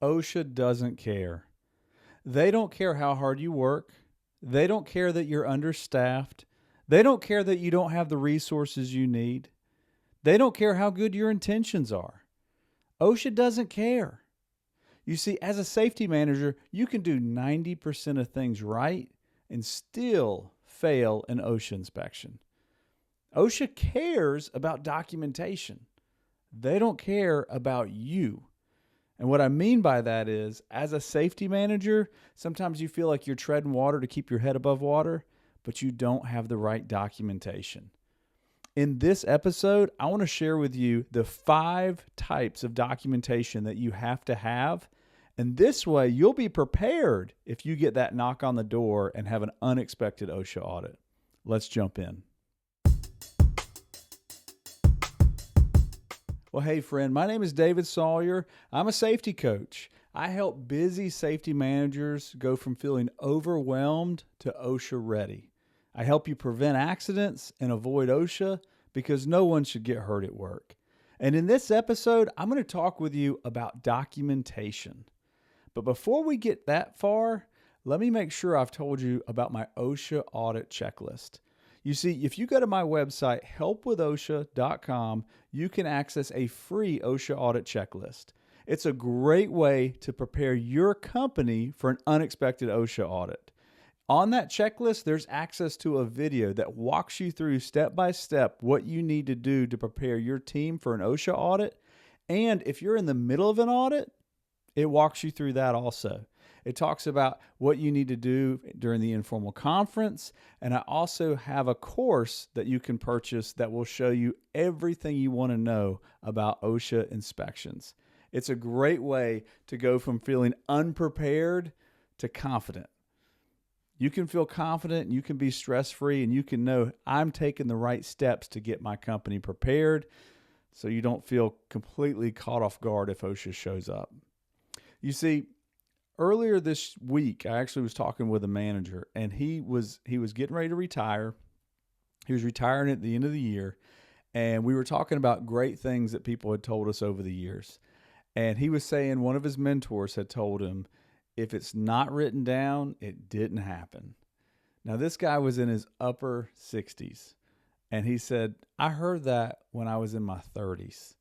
OSHA doesn't care. They don't care how hard you work. They don't care that you're understaffed. They don't care that you don't have the resources you need. They don't care how good your intentions are. OSHA doesn't care. You see, as a safety manager, you can do 90% of things right and still fail an OSHA inspection. OSHA cares about documentation. They don't care about you. And what I mean by that is, as a safety manager, sometimes you feel like you're treading water to keep your head above water, but you don't have the right documentation. In this episode, I want to share with you the 5 types of documentation that you have to have. And this way, you'll be prepared if you get that knock on the door and have an unexpected OSHA audit. Let's jump in. Well, hey friend, my name is David Sawyer. I'm a safety coach. I help busy safety managers go from feeling overwhelmed to OSHA ready. I help you prevent accidents and avoid OSHA because no one should get hurt at work. And in this episode, I'm going to talk with you about documentation. But before we get that far, let me make sure I've told you about my OSHA audit checklist. You see, if you go to my website, helpwithosha.com, you can access a free OSHA audit checklist. It's a great way to prepare your company for an unexpected OSHA audit. On that checklist, there's access to a video that walks you through step by step what you need to do to prepare your team for an OSHA audit. And if you're in the middle of an audit, it walks you through that also. It talks about what you need to do during the informal conference. And I also have a course that you can purchase that will show you everything you want to know about OSHA inspections. It's a great way to go from feeling unprepared to confident. You can feel confident, you can be stress-free, and you can know I'm taking the right steps to get my company prepared so you don't feel completely caught off guard if OSHA shows up. You see, earlier this week, I actually was talking with a manager, and he was getting ready to retire. He was retiring at the end of the year, and we were talking about great things that people had told us over the years. And he was saying one of his mentors had told him, if it's not written down, it didn't happen. Now, this guy was in his upper 60s, and he said, I heard that when I was in my 30s,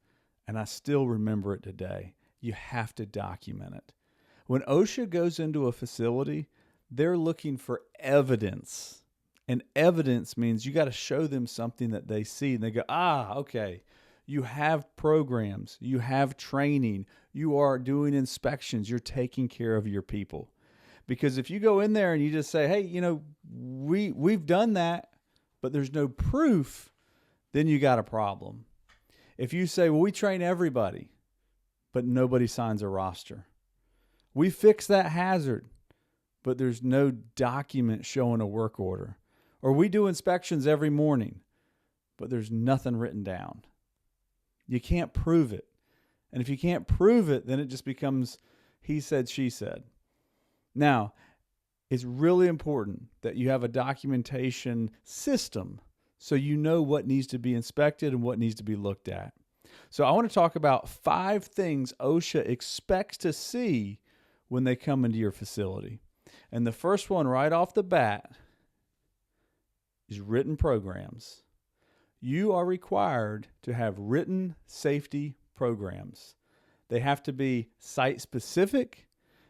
and I still remember it today. You have to document it. When OSHA goes into a facility, they're looking for evidence. And evidence means you got to show them something that they see. And they go, okay, you have programs, you have training, you are doing inspections, you're taking care of your people. Because if you go in there and you just say, hey, we've done that, but there's no proof, then you got a problem. If you say, well, we train everybody, but nobody signs a roster. We fix that hazard, but there's no document showing a work order. Or we do inspections every morning, but there's nothing written down. You can't prove it. And if you can't prove it, then it just becomes he said, she said. Now, it's really important that you have a documentation system so you know what needs to be inspected and what needs to be looked at. So I want to talk about 5 things OSHA expects to see when they come into your facility. And the first one right off the bat is written programs. You are required to have written safety programs. They have to be site specific,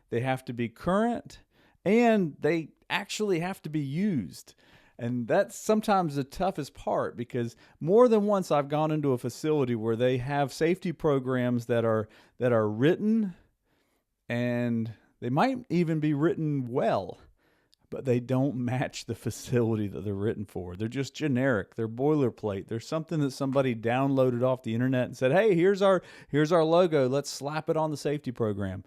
they have to be current, and they actually have to be used. And that's sometimes the toughest part, because more than once I've gone into a facility where they have safety programs that are written, and they might even be written well, but they don't match the facility that they're written for. They're just generic. They're boilerplate. There's something that somebody downloaded off the internet and said, hey, here's our logo. Let's slap it on the safety program.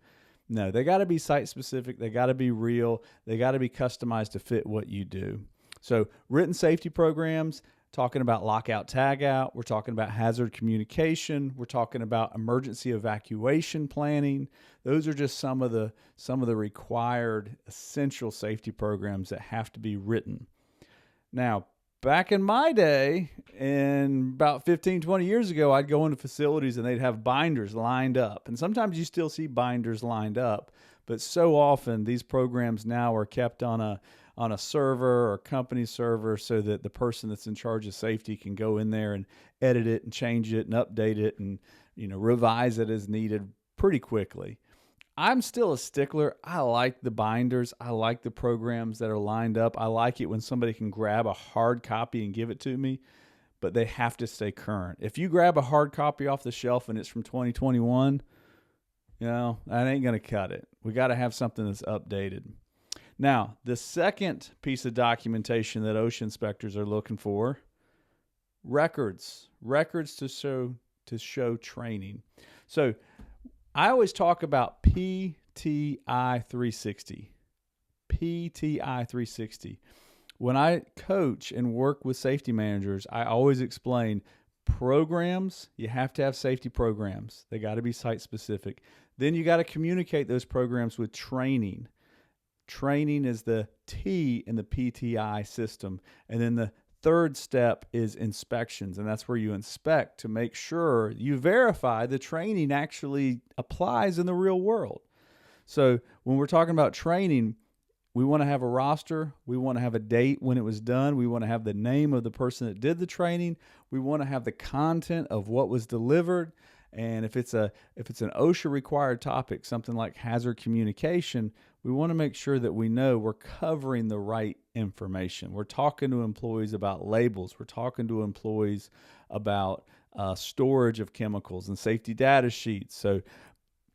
No, they got to be site specific. They got to be real. They got to be customized to fit what you do. So written safety programs, talking about lockout, tagout. We're talking about hazard communication. We're talking about emergency evacuation planning. Those are just some of the required essential safety programs that have to be written. Now, Back in my day, and about 15, 20 years ago, I'd go into facilities and they'd have binders lined up. And sometimes you still see binders lined up, but so often these programs now are kept on a server or company server so that the person that's in charge of safety can go in there and edit it and change it and update it and revise it as needed pretty quickly. I'm still a stickler. I like the binders. I like the programs that are lined up. I like it when somebody can grab a hard copy and give it to me, but they have to stay current. If you grab a hard copy off the shelf and it's from 2021, that ain't going to cut it. We got to have something that's updated. Now, the second piece of documentation that OSHA inspectors are looking for, records to show training. So I always talk about PTI 360. PTI 360. When I coach and work with safety managers, I always explain programs. You have to have safety programs. They got to be site specific. Then you got to communicate those programs with training. Training is the T in the PTI system. And then the third step is inspections, and that's where you inspect to make sure you verify the training actually applies in the real world. So when we're talking about training, we want to have a roster. We want to have a date when it was done. We want to have the name of the person that did the training. We want to have the content of what was delivered. And if it's an OSHA required topic, something like hazard communication, we want to make sure that we know we're covering the right information. We're talking to employees about labels. We're talking to employees about storage of chemicals and safety data sheets. So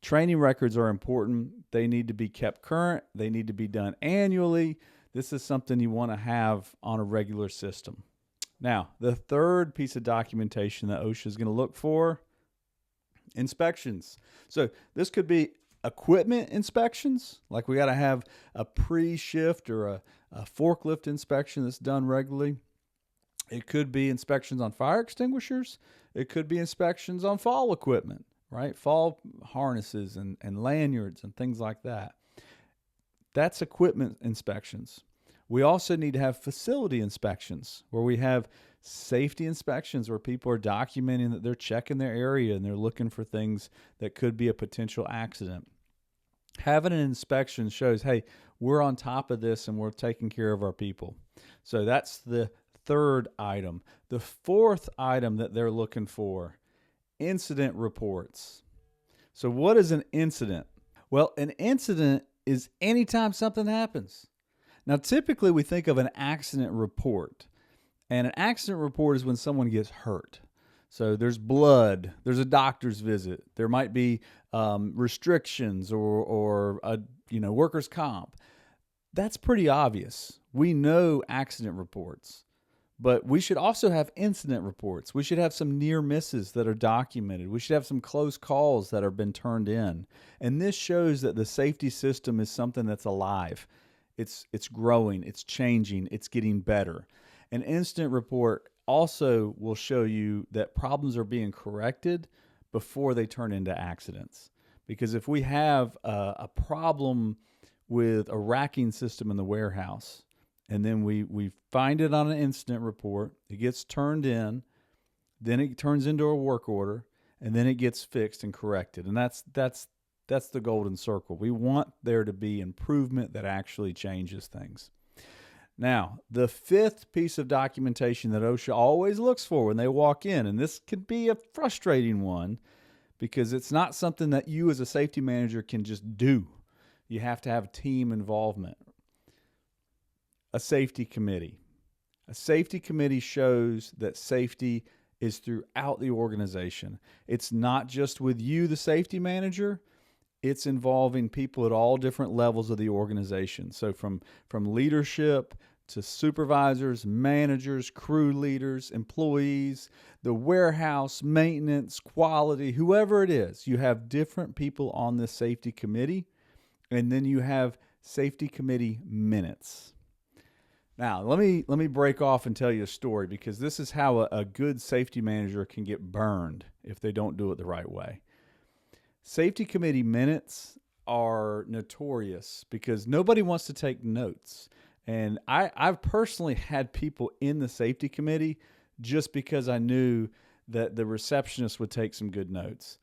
training records are important. They need to be kept current. They need to be done annually. This is something you want to have on a regular system. Now, the third piece of documentation that OSHA is going to look for, inspections. So this could be equipment inspections, like we got to have a pre-shift or a forklift inspection that's done regularly. It could be inspections on fire extinguishers. It could be inspections on fall equipment, right? Fall harnesses and lanyards and things like that. That's equipment inspections. We also need to have facility inspections where we have safety inspections where people are documenting that they're checking their area and they're looking for things that could be a potential accident. Having an inspection shows, hey, we're on top of this and we're taking care of our people. So that's the third item. The fourth item that they're looking for, incident reports. So what is an incident? Well, an incident is anytime something happens. Now, typically we think of an accident report. And an accident report is when someone gets hurt. So there's blood, there's a doctor's visit, there might be restrictions or workers' comp. That's pretty obvious. We know accident reports, but we should also have incident reports. We should have some near misses that are documented. We should have some close calls that have been turned in. And this shows that the safety system is something that's alive. It's growing, it's changing, it's getting better. An incident report also will show you that problems are being corrected before they turn into accidents. Because if we have a problem with a racking system in the warehouse, and then we find it on an incident report, it gets turned in, then it turns into a work order, and then it gets fixed and corrected. And that's the golden circle. We want there to be improvement that actually changes things. Now, the fifth piece of documentation that OSHA always looks for when they walk in, and this could be a frustrating one because it's not something that you as a safety manager can just do. You have to have team involvement. A safety committee. A safety committee shows that safety is throughout the organization. It's not just with you, the safety manager. It's involving people at all different levels of the organization. So from leadership to supervisors, managers, crew leaders, employees, the warehouse, maintenance, quality, whoever it is, you have different people on this safety committee, and then you have safety committee minutes. Now, let me break off and tell you a story because this is how a good safety manager can get burned if they don't do it the right way. Safety committee minutes are notorious because nobody wants to take notes. And I've personally had people in the safety committee just because I knew that the receptionist would take some good notes.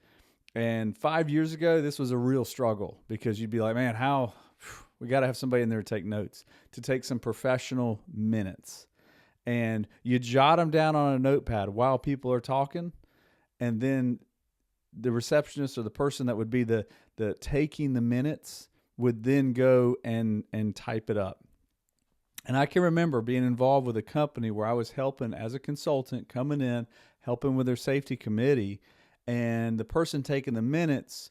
And 5 years ago, this was a real struggle because you'd be like, man, we got to have somebody in there to take notes, to take some professional minutes. And you jot them down on a notepad while people are talking. And then the receptionist or the person that would be the taking the minutes would then go and type it up. And I can remember being involved with a company where I was helping as a consultant, coming in, helping with their safety committee. And the person taking the minutes,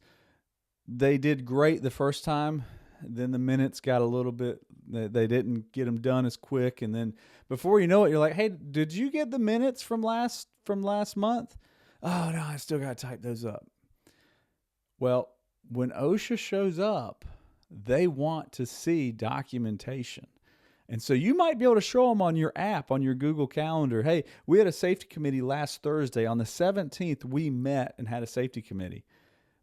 they did great the first time. Then the minutes got a little bit, they didn't get them done as quick. And then before you know it, you're like, hey, did you get the minutes from last month? Oh, no, I still got to type those up. Well, when OSHA shows up, they want to see documentation. And so you might be able to show them on your app, on your Google Calendar. Hey, we had a safety committee last Thursday. On the 17th, we met and had a safety committee.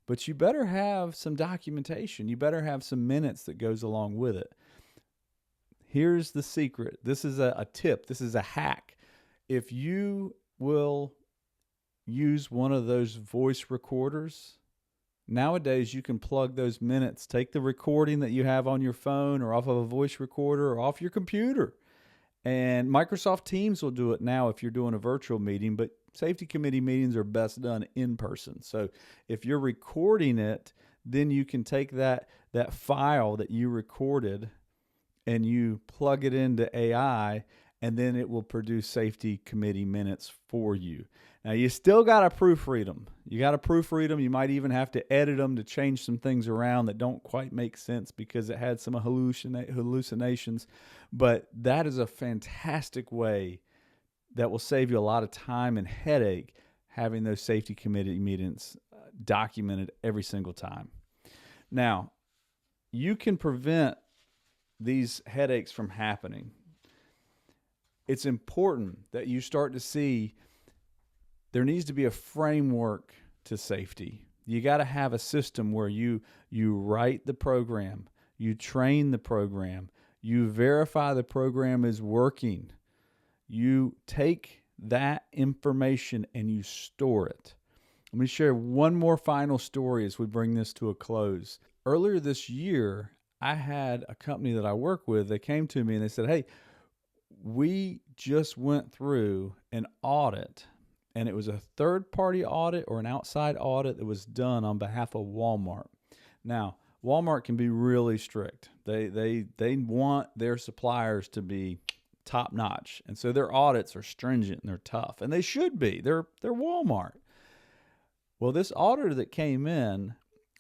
But you better have some documentation. You better have some minutes that goes along with it. Here's the secret. This is a tip. This is a hack. If you will use one of those voice recorders, nowadays you can plug those minutes, take the recording that you have on your phone or off of a voice recorder or off your computer. And Microsoft Teams will do it now if you're doing a virtual meeting, but safety committee meetings are best done in person. So if you're recording it, then you can take that file that you recorded and you plug it into AI, and then it will produce safety committee minutes for you. Now, you still got to proofread them. You got to proofread them. You might even have to edit them to change some things around that don't quite make sense because it had some hallucinations. But that is a fantastic way that will save you a lot of time and headache having those safety committee meetings documented every single time. Now, you can prevent these headaches from happening. It's important that you start to see there needs to be a framework to safety. You got to have a system where you write the program, you train the program, you verify the program is working. You take that information and you store it. Let me share one more final story as we bring this to a close. Earlier this year, I had a company that I work with. They came to me and they said, hey, we just went through an audit, and it was a third-party audit or an outside audit that was done on behalf of Walmart. Now, Walmart can be really strict. They want their suppliers to be top-notch, and so their audits are stringent and they're tough, and they should be. They're Walmart. Well, this auditor that came in,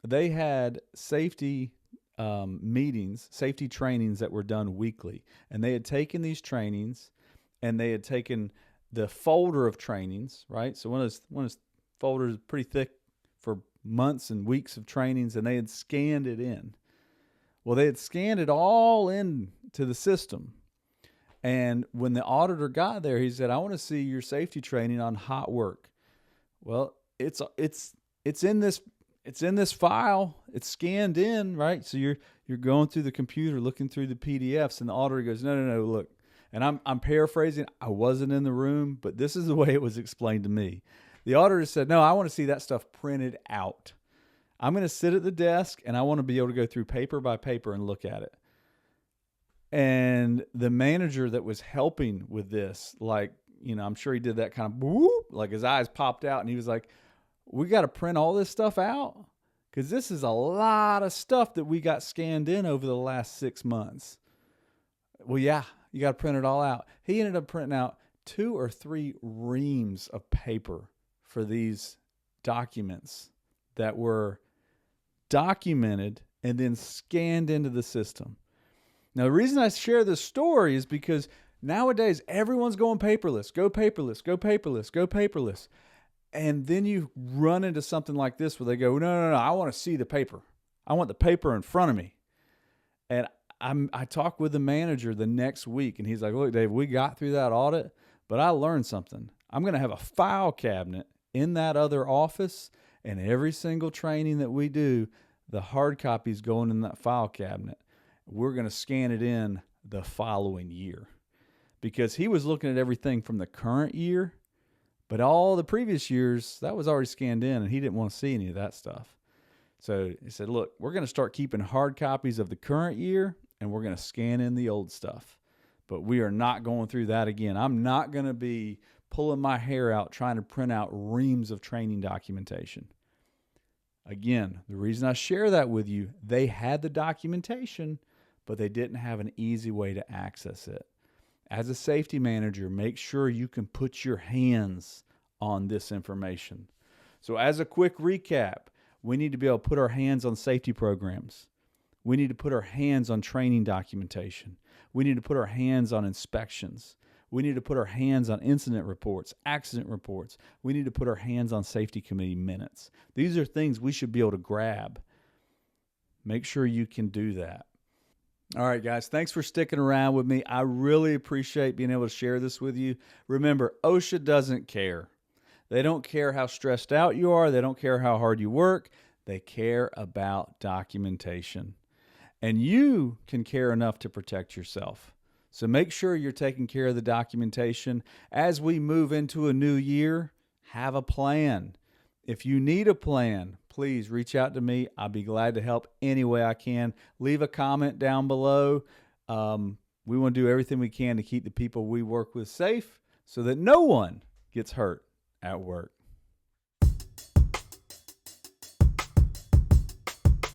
they had safety meetings, safety trainings that were done weekly, and they had taken these trainings and they had taken the folder of trainings, right? So one of those folders is pretty thick for months and weeks of trainings, and they had scanned it in. Well, they had scanned it all into the system. And when the auditor got there, he said, I want to see your safety training on hot work. Well, it's in this file. It's scanned in, right? So you're going through the computer, looking through the PDFs, and the auditor goes, no, look. And I'm paraphrasing. I wasn't in the room, but this is the way it was explained to me. The auditor said, no, I want to see that stuff printed out. I'm going to sit at the desk, and I want to be able to go through paper by paper and look at it. And the manager that was helping with this, like, I'm sure he did that kind of whoop, like his eyes popped out, and he was like, we got to print all this stuff out because this is a lot of stuff that we got scanned in over the last 6 months. Well, yeah, you got to print it all out. He ended up printing out 2 or 3 reams of paper for these documents that were documented and then scanned into the system. Now, the reason I share this story is because nowadays everyone's going paperless, go paperless, go paperless, go paperless. And then you run into something like this where they go, no, I want to see the paper. I want the paper in front of me. And I talked with the manager the next week, and he's like, look, Dave, we got through that audit, but I learned something. I'm going to have a file cabinet in that other office, and every single training that we do, the hard copy's going in that file cabinet. We're going to scan it in the following year, because he was looking at everything from the current year, but all the previous years, that was already scanned in, and he didn't want to see any of that stuff. So he said, look, we're going to start keeping hard copies of the current year, and we're going to scan in the old stuff. But we are not going through that again. I'm not going to be pulling my hair out trying to print out reams of training documentation. Again, the reason I share that with you, they had the documentation, but they didn't have an easy way to access it. As a safety manager, make sure you can put your hands on this information. So as a quick recap, we need to be able to put our hands on safety programs. We need to put our hands on training documentation. We need to put our hands on inspections. We need to put our hands on incident reports, accident reports. We need to put our hands on safety committee minutes. These are things we should be able to grab. Make sure you can do that. All right, guys, thanks for sticking around with me. I really appreciate being able to share this with you. Remember, OSHA doesn't care. They don't care how stressed out you are. They don't care how hard you work. They care about documentation. And you can care enough to protect yourself. So make sure you're taking care of the documentation. As we move into a new year, have a plan. If you need a plan, please reach out to me. I'll be glad to help any way I can. Leave a comment down below. We want to do everything we can to keep the people we work with safe so that no one gets hurt at work.